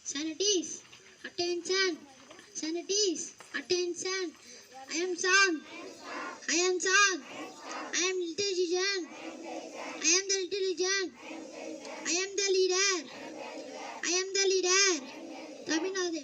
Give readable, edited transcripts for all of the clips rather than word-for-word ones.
Sanities, attention. Sanities, attention. I am San. I am San. I am intelligent. I am the intelligent. I am the leader. I am the leader. Tamil Nadu.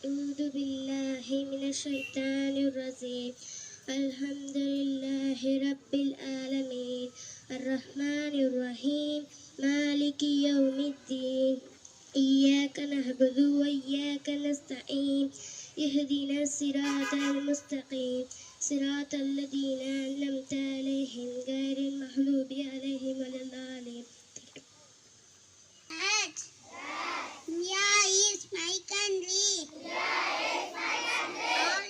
أعوذ بالله من الشيطان الرجيم الحمد لله رب العالمين الرحمن الرحيم مالك يوم الدين إياك نعبد وإياك نستعين اهدنا الصراط المستقيم صراط الذين أنعمت عليهم غير المغضوب عليهم ولا الضالين. India is my country.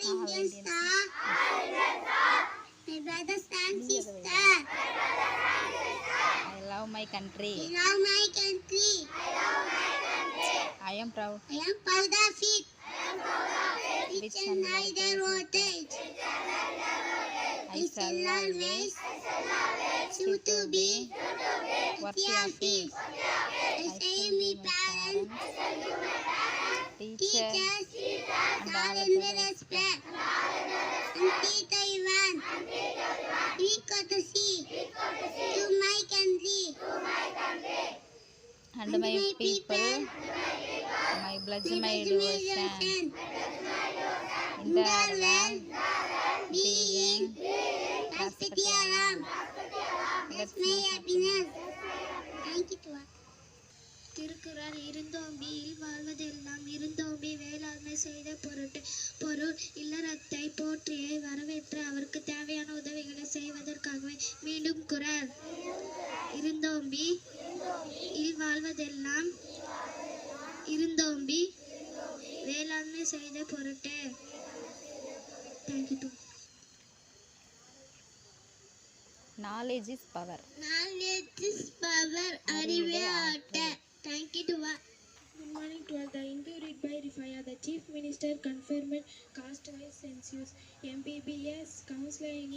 All Indians are my brothers and sisters. I love my country. I love my country. I am proud. I am proud of it. Rich and neither voltage. I shall always choose to be worthy of it. I say my parents, teachers, and all in the respect. Until Taiwan, we got to see to my country and my people, my blood, my devotion. In the land, being, Respect alarm. That's my happiness. Thank you to all. Thirukkural இருந்தோம்பியில் வாழ்வதெல்லாம் இருந்தோம்பி வேளாண்மை செய்த பொருள் இல்லறத்தை போற்றியை வரவேற்று அவருக்கு தேவையான உதவிகளை செய்வதற்காகவே. மீண்டும் குறள் இருந்தோம்பி இல் வாழ்வதெல்லாம் இருந்தோம்பி வேளாண்மை செய்த பொருட்டு. Thank you. knowledge is power. Knowledge is power. அறிவே ஆட்ட. Thank you to all. Good morning to all. The Hindu read by Rifaya. The Chief Minister confirmed caste-wise census. MBBS counseling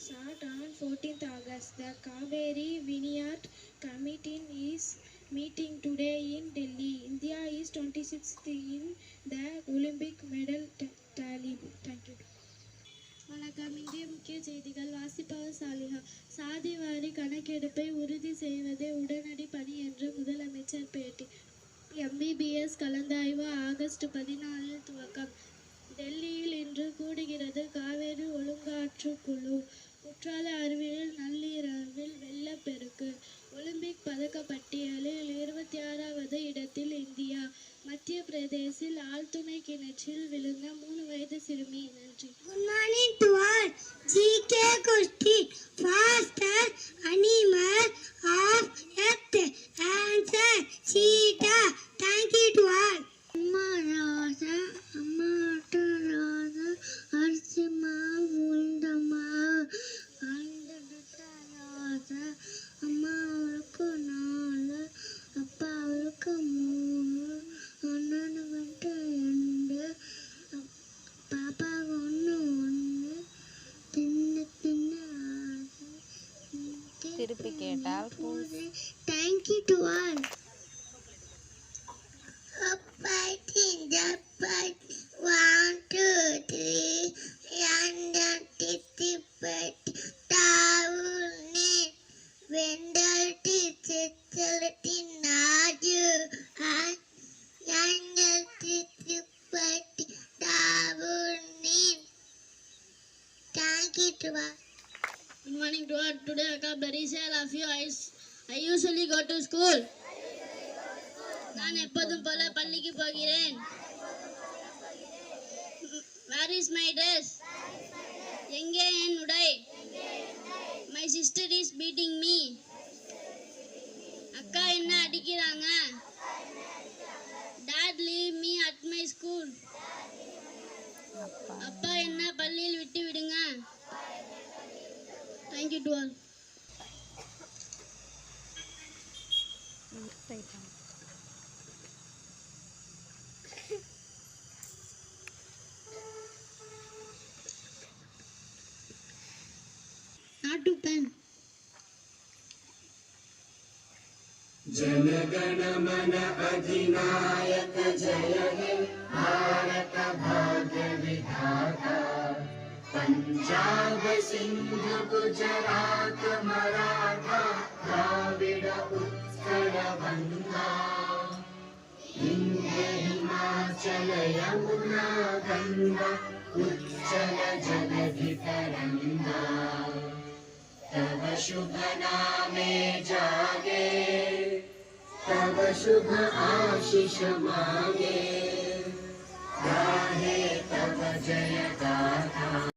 start on 14th August. The Kaveri Vineyard Committee is meeting today in Delhi. India is 26th in the Olympic medal tally. Thank you. வணக்கம். இந்திய முக்கிய செய்திகள் வாசிப்பவர் சாலிஹா. சாதிவாரி கணக்கெடுப்பை உறுதி செய்வதே உடனடி பணி என்று முதலமைச்சர் பேட்டி. MBBS கலந்தாய்வு ஆகஸ்ட் 14 துவக்கம். டெல்லியில் இன்று கூடுகிறது காவேரி ஒழுங்காற்று குழு. குற்றால அருவியில் நள்ளிரவில் வெள்ளப்பெருக்கு. ஒலிம்பிக் பதக்க பட்டியலில் 26வது இடத்தில் இந்தியா. மத்திய பிரதேசில் ஆழ்துணை கிணற்றில் விழுந்த 3 வயது சிறுமி. நன்றி. Good morning to all. GK question. Faster animal of earth. Answer cheetah. Thank you to all. அம்மா ராசா அம்மாட்ட ராசா அரிசிமா உண்டமா அந்த ராசா அம்மாவுக்கு 4 அப்பாவுக்கு 3 அண்ணனுக்கு 2 பாப்பாவுக்கு 1 தின்னு திருப்பி கேட்டால் Thank you to all. Fighting the fight 1 2 3 and anticipate down it when the teacher telling you morning to our today vocabulary. Say all of you. I usually go to school. நான் எப்போதும் போல பள்ளிக்கு போகிறேன். Where is my dress? எங்கே என் உடை? My sister is beating me. அக்கா என்ன அடிக்கிறாங்க? Dad leave me at my school. அப்பா என்ன பள்ளியில் விட்டு விடுங்க. Thank you to all. Not to pen. जनगण मन अधिनायक जय हे भारत भाग्य विधाता पंजाब सिंधु गुजरात मराठा द्राविड उत्कल गंगा विंध्य हिमाचल यमुना गंगा उच्चल जलधि तरंगा तव शुभ नामे जागे तव शुभ आशीष मांगे गाहे तव जय गाथा